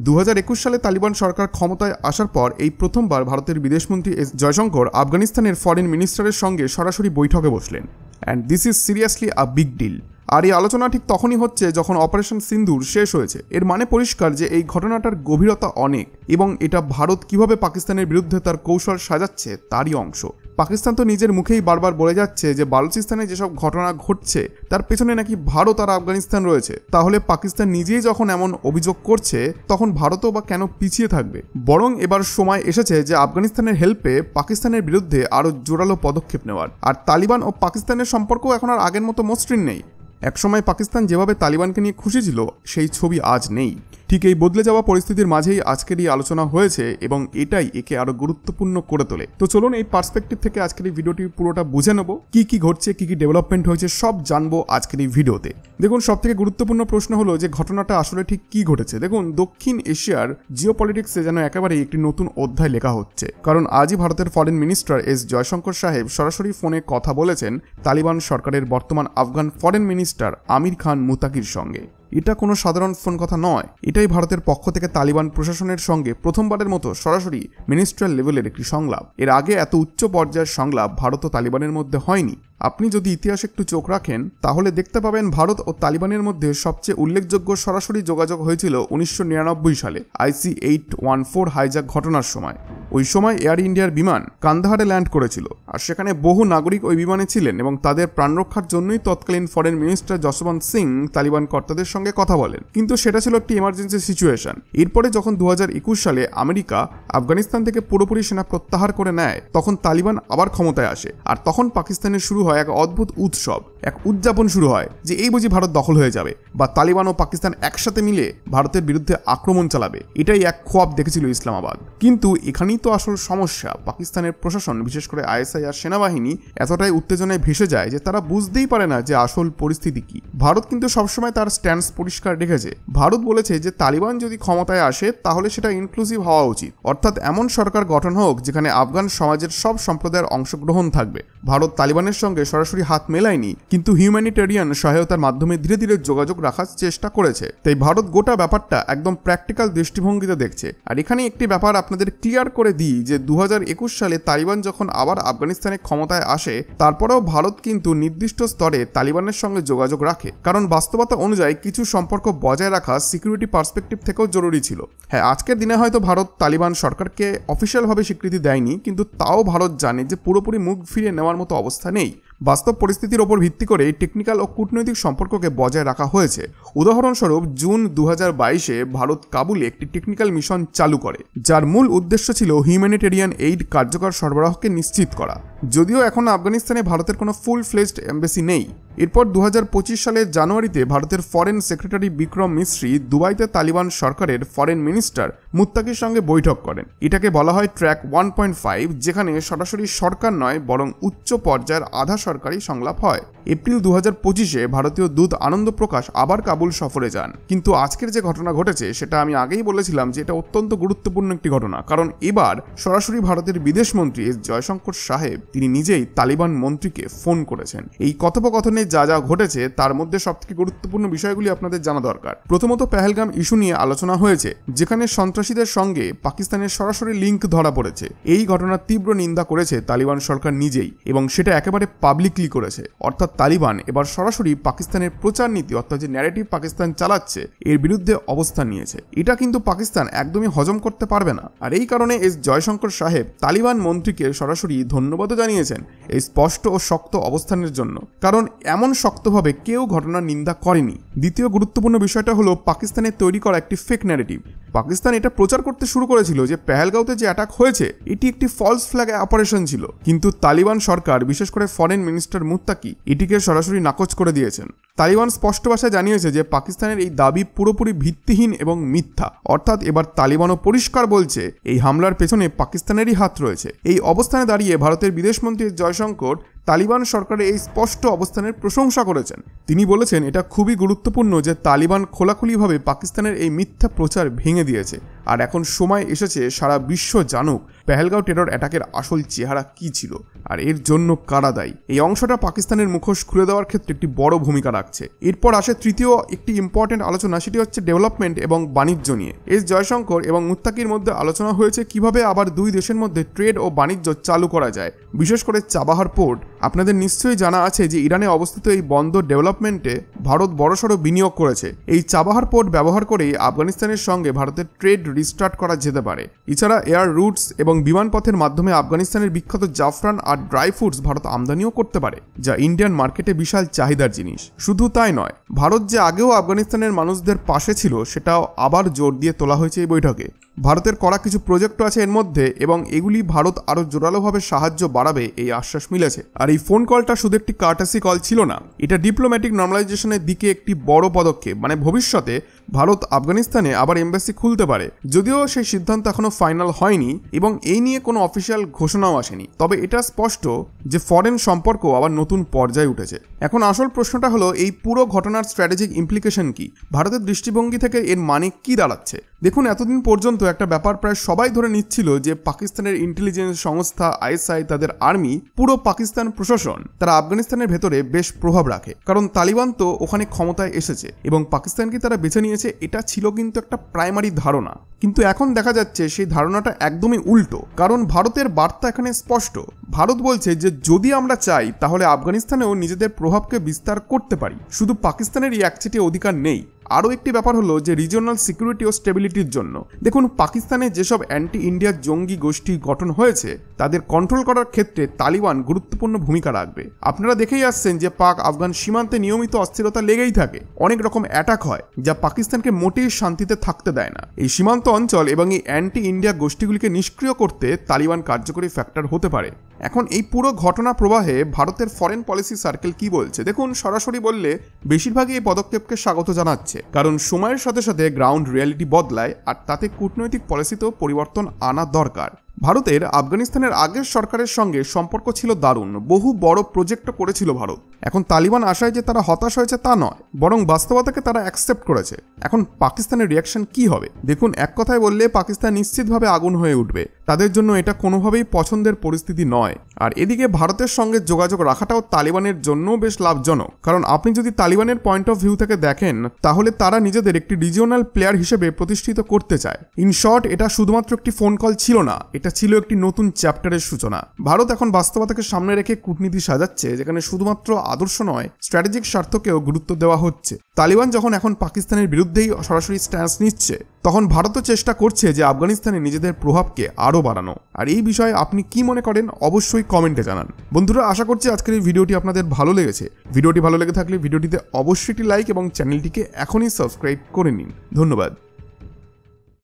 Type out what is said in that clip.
2021 সালে তালিবান সরকার ক্ষমতায় আসার পর এই প্রথমবার ভারতের বিদেশমন্ত্রী এস জয়শঙ্কর আফগানিস্তানের ফরেন মিনিস্টারের সঙ্গে সরাসরি বৈঠকে বসলেন। And this is seriously a big deal. আর এই আলোচনা ঠিক তখনই হচ্ছে যখন অপারেশন সিন্দুর শেষ হয়েছে। এর মানে পরিষ্কার যে এই ঘটনাটার গভীরতা অনেক, এবং এটা ভারত কিভাবে পাকিস্তানের বিরুদ্ধে তার কৌশল সাজাচ্ছে তারই অংশ। পাকিস্তান তো নিজের মুখেই বারবার বলে যাচ্ছে যে বালুচিস্তানে যেসব ঘটনা ঘটছে তার পেছনে নাকি ভারত আর আফগানিস্তান রয়েছে। তাহলে পাকিস্তান নিজেই যখন এমন অভিযোগ করছে তখন ভারতও বা কেন পিছিয়ে থাকবে? বরং এবার সময় এসেছে যে আফগানিস্তানের হেল্পে পাকিস্তানের বিরুদ্ধে আরও জোরালো পদক্ষেপ নেওয়ার। আর তালিবান ও পাকিস্তানের সম্পর্ক এখন আর আগের মতো মসৃণ নেই। একসময় পাকিস্তান যেভাবে তালিবানকে নিয়ে খুশি ছিল সেই ছবি আজ নেই। ঠিক এই বদলে যাওয়া পরিস্থিতির মাঝেই আজকের এই আলোচনা হয়েছে, এবং এটাই একে আরো গুরুত্বপূর্ণ করে তোলে। তো চলুন এই পার্সপেক্টিভ থেকে আজকের এই ভিডিওটি পুরোটা বুঝে নেব। কি ঘটছে, কি ডেভেলপমেন্ট হয়েছে সব জানবো আজকের এই ভিডিওতে। দেখুন, সব থেকে গুরুত্বপূর্ণ প্রশ্ন হলো যে ঘটনাটা আসলে ঠিক কি ঘটেছে। দেখুন, দক্ষিণ এশিয়ার জিওপলিটিক্সে যেন একেবারে একটি নতুন অধ্যায় লেখা হচ্ছে। কারণ আজই ভারতের ফরেন মিনিস্টার এস জয়শঙ্কর সাহেব সরাসরি ফোনে কথা বলেছেন তালিবান সরকারের বর্তমান আফগান ফরেন মিনিস্টার আমির খান মুতাকির সঙ্গে। এটা কোনো সাধারণ ফোন কথা নয়, এটাই ভারতের পক্ষ থেকে তালিবান প্রশাসনের সঙ্গে প্রথমবারের মতো সরাসরি মিনিস্ট্রিয়াল লেভেলের একটি সংলাপ। এর আগে এত উচ্চ পর্যায়ের সংলাপ ভারত ও তালিবানের মধ্যে হয়নি। আপনি যদি ইতিহাসে একটু চোখ রাখেন তাহলে দেখতে পাবেন ভারত ও তালিবানের মধ্যে সবচেয়ে উল্লেখযোগ্য সরাসরি যোগাযোগ হয়েছিল 1999 সালে IC-814 হাইজ্যাক ঘটনার সময়। ওই সময় এয়ার ইন্ডিয়ার বিমান কান্দাহারে ল্যান্ড করেছিল, আর সেখানে বহু নাগরিক ওই বিমানে ছিলেন, এবং তাদের প্রাণ রক্ষার জন্যই তৎকালীন ফরেন মিনিস্টার যশবন্ত সিং তালিবান কর্তাদের সঙ্গে কথা বলেন। কিন্তু সেটা ছিল একটি এমার্জেন্সি সিচুয়েশন। এরপরে যখন 2021 সালে আমেরিকা আফগানিস্তান থেকে পুরোপুরি সেনা প্রত্যাহার করে নেয়, তখন তালিবান আবার ক্ষমতায় আসে। আর তখন পাকিস্তানের শুরু হয় এক অদ্ভুত উৎসব, এক উদযাপন শুরু হয় যে এই বুঝি ভারত দখল হয়ে যাবে, বা তালিবান ও পাকিস্তান একসাথে মিলে ভারতের বিরুদ্ধে আক্রমণ চালাবে। এটাই এক খোয়াব দেখেছিল ইসলামাবাদ। কিন্তু এখানেই তো আসল সমস্যা। পাকিস্তানের প্রশাসন, বিশেষ করে ISI আর সেনাবাহিনী এতটাই উত্তেজনায় ভেসে যায় যে তারা বুঝতেই পারে না যে আসল পরিস্থিতি কি। ভারত কিন্তু সবসময় তার স্ট্যান্স পরিষ্কার রেখেছে। ভারত বলেছে যে তালিবান যদি ক্ষমতায় আসে তাহলে সেটা ইনক্লুসিভ হওয়া উচিত, অর্থাৎ এমন সরকার গঠন হোক যেখানে আফগান সমাজের সব সম্প্রদায়ের অংশগ্রহণ থাকবে। ভারত তালিবানের সঙ্গে সরাসরি হাত মেলায়নি, কিন্তু হিউম্যানিটেরিয়ান সহায়তার মাধ্যমে ধীরে ধীরে যোগাযোগ রাখার চেষ্টা করেছে। তাই ভারত গোটা ব্যাপারটা একদম প্র্যাকটিক্যাল দৃষ্টিভঙ্গিতে দেখছে। আর এখানে একটি ব্যাপার আপনাদের ক্লিয়ার করে দিই যে 2021 সালে তালিবান যখন আবার আফগানিস্তানে ক্ষমতায় আসে, তারপরেও ভারত কিন্তু নির্দিষ্ট স্তরে তালিবানের সঙ্গে যোগাযোগ রাখে। কারণ বাস্তবতা অনুযায়ী কিছু সম্পর্ক বজায় রাখা সিকিউরিটি পার্সপেক্টিভ থেকেও জরুরি ছিল। হ্যাঁ, আজকের দিনে হয়তো ভারত তালিবান সরকারকে অফিসিয়ালভাবে স্বীকৃতি দেয়নি, কিন্তু তাও ভারত জানে যে পুরোপুরি মুখ ফিরিয়ে নেওয়ার মতো অবস্থা নেই। বাস্তব পরিস্থিতির ওপর ভিত্তি করে টেকনিক্যাল ও কূটনৈতিক সম্পর্ককে বজায় রাখা হয়েছে। উদাহরণস্বরূপ জুন 2022-এ ভারত কাবুলে একটি টেকনিক্যাল মিশন চালু করে, যার মূল উদ্দেশ্য ছিল হিউম্যানিটেরিয়ান এইড কার্যকর সরবরাহকে নিশ্চিত করা। যদিও এখন আফগানিস্তানে ভারতের কোনো ফুল ফ্লেজড এমবেসি নেই। এরপর 2025 সালের জানুয়ারিতে ভারতের ফরেন সেক্রেটারি বিক্রম মিশ্রি দুবাইতে তালিবান সরকারের ফরেন মিনিস্টার মুত্তাকির সঙ্গে বৈঠক করেন। এটাকে বলা হয় ট্র্যাক 1.5, যেখানে সরাসরি সরকার নয় বরং উচ্চ পর্যায়ের আধা সরকারি সংলাপ হয়। এপ্রিল 2025-এ ভারতীয় দূত আনন্দ প্রকাশ আবার কাবুল সফরে যান। কিন্তু আজকের যে ঘটনা ঘটেছে সেটা আমি আগেই বলেছিলাম যে এটা অত্যন্ত গুরুত্বপূর্ণ একটি ঘটনা, কারণ এবার সরাসরি ভারতের বিদেশমন্ত্রী এস জয়শঙ্কর সাহেব তিনি নিজেই তালিবান মন্ত্রীকে ফোন করেছেন। এই কথোপকথনে যা যা ঘটেছে তার মধ্যে সবথেকে গুরুত্বপূর্ণ বিষয়গুলি আপনাদের জানা দরকার। প্রথমত, পেহেলগাম ইস্যু নিয়ে আলোচনা হয়েছে, যেখানে সন্ত্রাসীদের সঙ্গে পাকিস্তানের সরাসরি লিঙ্ক ধরা পড়েছে। এই ঘটনার তীব্র নিন্দা করেছে তালিবান সরকার নিজেই, এবং সেটা একেবারে পাবলিকলি করেছে। অর্থাৎ তালিবান এবার সরাসরি পাকিস্তানের প্রচার নীতি, অর্থাৎ যে ন্যারেটিভ পাকিস্তান চালাচ্ছে এর বিরুদ্ধে অবস্থান নিয়েছে। এটা কিন্তু পাকিস্তান একদমই হজম করতে পারবে না। আর এই কারণে এস জয়শঙ্কর সাহেব তালিবান মন্ত্রীকে সরাসরি ধন্যবাদও জানিয়েছেন এই স্পষ্ট ও শক্ত অবস্থানের জন্য, কারণ এমন শক্তভাবে কেউ ঘটনার নিন্দা করেনি। দ্বিতীয় গুরুত্বপূর্ণ বিষয়টা হলো পাকিস্তানের তৈরি করা একটি ফেক ন্যারেটিভ। পাকিস্তান এটা প্রচার করতে শুরু করেছিল যে পেহেলগাঁওতে যে অ্যাটাক হয়েছে এটি একটি ফলস ফ্ল্যাগ অপারেশন ছিল, কিন্তু তালিবান সরকার, বিশেষ করে ফরেন মিনিস্টার মুত্তাকি, এটিকে সরাসরি নাকচ করে দিয়েছেন। তালিবান স্পষ্ট ভাষায় জানিয়েছে যে পাকিস্তানের এই দাবি পুরোপুরি ভিত্তিহীন এবং মিথ্যা। অর্থাৎ এবার তালিবানও পরিষ্কার বলছে এই হামলার পেছনে পাকিস্তানেরই হাত রয়েছে। এই অবস্থানে দাঁড়িয়ে ভারতের বিদেশমন্ত্রী জয়শঙ্কর তালিবান সরকারের এই স্পষ্ট অবস্থানের প্রশংসা করেছেন। তিনি বলেছেন এটা খুবই গুরুত্বপূর্ণ যে তালিবান খোলাখুলিভাবে পাকিস্তানের এই মিথ্যা প্রচার ভেঙে দিয়েছে। আর এখন সময় এসেছে সারা বিশ্ব জানুক পেহেলগাঁও টেরর অ্যাটাকের আসল চেহারা কি ছিল আর এর জন্য কারা দায়ী। এই অংশটা পাকিস্তানের মুখোশ খুলে দেওয়ার ক্ষেত্রে একটি বড় ভূমিকা রাখছে। এরপর আসে তৃতীয় একটি ইম্পর্টেন্ট আলোচনা, সেটি হচ্ছে ডেভেলপমেন্ট এবং বাণিজ্য নিয়ে। এস জয়শঙ্কর এবং মুত্তাকির মধ্যে আলোচনা হয়েছে কিভাবে আবার দুই দেশের মধ্যে ট্রেড ও বাণিজ্য চালু করা যায়, বিশেষ করে চাবাহার পোর্ট। আপনাদের নিশ্চয়ই জানা আছে যে ইরানে অবস্থিত এই বন্দর ডেভেলপমেন্টে ভারত বড়সড় বিনিয়োগ করেছে। এই চাবাহার পোর্ট ব্যবহার করেই আফগানিস্তানের সঙ্গে ভারতের ট্রেড রিস্টার্ট করা যেতে পারে। এছাড়া এয়ার রুটস এবং বিমানপথের মাধ্যমে আফগানিস্তানের বিখ্যাত জাফরান আর ড্রাই ফ্রুটস ভারত আমদানিও করতে পারে, যা ইন্ডিয়ান মার্কেটে বিশাল চাহিদার জিনিস। শুধু তাই নয়, ভারত যে আগেও আফগানিস্তানের মানুষদের পাশে ছিল সেটাও আবার জোর দিয়ে তোলা হয়েছে এই বৈঠকে। ভারতের করা কিছু প্রজেক্টও আছে এর মধ্যে এবং এগুলি ভারত আরও জোরালোভাবে সাহায্য বাড়াবে এই আশ্বাস মিলেছে। আর এই ফোন কলটা শুধু একটি কার্টাসি কল ছিল না, এটা ডিপ্লোম্যাটিক নর্মালাইজেশনের দিকে একটি বড় পদক্ষেপ। মানে ভবিষ্যতে ভারত আফগানিস্তানে আবার এমবাসি খুলতে পারে, যদিও সেই সিদ্ধান্ত এখনো ফাইনাল হয়নি এবং এই নিয়ে কোনো অফিসিয়াল ঘোষণাও আসেনি। তবে এটা স্পষ্ট যে ফরেন সম্পর্ক আবার নতুন পর্যায়ে উঠেছে। এখন আসল প্রশ্নটা হলো এই পুরো ঘটনার স্ট্র্যাটেজিক ইমপ্লিকেশন কি, ভারতের দৃষ্টিভঙ্গি থেকে এর মানে কি দাঁড়াচ্ছে। দেখুন, এতদিন পর্যন্ত একটা ব্যাপার প্রায় সবাই ধরে নিচ্ছিল যে পাকিস্তানের ইন্টেলিজেন্স সংস্থা আইএসআই, তাদের আর্মি, পুরো পাকিস্তান প্রশাসন, তারা আফগানিস্তানের ভেতরে বেশ প্রভাব রাখে, কারণ তালিবান তো ওখানে ক্ষমতায় এসেছে এবং পাকিস্তানকে তারা বেছে নিয়েছে। এটা ছিল কিন্তু একটা প্রাইমারি ধারণা, কিন্তু এখন দেখা যাচ্ছে সেই ধারণাটা একদমই উল্টো। কারণ ভারতের বার্তা এখানে স্পষ্ট। ভারত বলছে যে যদি আমরা চাই তাহলে আফগানিস্তানেও নিজেদের প্রভাবকে বিস্তার করতে পারি, শুধু পাকিস্তানেরই একচেটিয়া অধিকার নেই। আরও একটি ব্যাপার হলো যে রিজিওনাল সিকিউরিটি ও স্টেবিলিটির জন্য। দেখুন, পাকিস্তানে যেসব অ্যান্টি ইন্ডিয়া জঙ্গি গোষ্ঠী গঠন হয়েছে তাদের কন্ট্রোল করার ক্ষেত্রে তালিবান গুরুত্বপূর্ণ ভূমিকা রাখবে। আপনারা দেখেই আসছেন যে পাক আফগান সীমান্তে নিয়মিত অস্থিরতা লেগেই থাকে, অনেক রকম অ্যাটাক হয় যা পাকিস্তানকে মোটেই শান্তিতে থাকতে দেয় না। এই সীমান্ত অঞ্চল এবং এই অ্যান্টি ইন্ডিয়া গোষ্ঠীগুলিকে নিষ্ক্রিয় করতে তালিবান কার্যকরী ফ্যাক্টর হতে পারে। এখন এই পুরো ঘটনা প্রবাহে ভারতের ফরেন পলিসি সার্কেল কি বলছে দেখুন। সরাসরি বললে বেশিরভাগই এই পদক্ষেপকে স্বাগত জানাচ্ছে, কারণ সময়ের সাথে সাথে গ্রাউন্ড রিয়ালিটি বদলায় আর তাতে কূটনৈতিক পলিসিতেও পরিবর্তন আনা দরকার। ভারতের আফগানিস্তানের আগের সরকারের সঙ্গে সম্পর্ক ছিল দারুণ, বহু বড় প্রজেক্টও করেছিল ভারত। এখন তালিবান আশায় যে তারা হতাশ হয়েছে তা নয়, বরং বাস্তবতাকে তারা অ্যাকসেপ্ট করেছে। এখন পাকিস্তানের রিয়াকশন কি হবে দেখুন। এক কথায় বললে পাকিস্তান নিশ্চিতভাবে আগুন হয়ে উঠবে। তাদের জন্য এটা কোনোভাবেই পছন্দের পরিস্থিতি নয়। আর এদিকে ভারতের সঙ্গে যোগাযোগ রাখাটাও তালিবানের জন্য বেশ লাভজনক, কারণ আপনি যদি তালিবানের পয়েন্ট অফ ভিউ থেকে দেখেন তাহলে তারা নিজেদের একটি রিজিওনাল প্লেয়ার হিসেবে প্রতিষ্ঠিত করতে চায়। ইন শর্ট, এটা শুধুমাত্র একটি ফোন কল ছিল না, এটা ছিল একটি নতুন চ্যাপ্টারের সূচনা। ভারত এখন বাস্তবতাকে সামনে রেখে কূটনীতি সাজাচ্ছে, যেখানে শুধুমাত্র আদর্শ নয়, স্ট্র্যাটেজিক স্বার্থকেও গুরুত্ব দেওয়া হচ্ছে। তালিবান যখন এখন পাকিস্তানের বিরুদ্ধেই সরাসরি স্ট্যান্স নিচ্ছে, তখন ভারতও চেষ্টা করছে যে আফগানিস্তানে নিজেদের প্রভাবকে আরও বাড়ানো। আর এই বিষয়ে আপনি কি মনে করেন অবশ্যই কমেন্টে জানান। বন্ধুরা, আশা করছি আজকের এই ভিডিওটি আপনাদের ভালো লেগেছে। ভিডিওটি ভালো লেগে থাকলে ভিডিওটিতে অবশ্যই একটি লাইক এবং চ্যানেলটিকে এখনই সাবস্ক্রাইব করে নিন। ধন্যবাদ।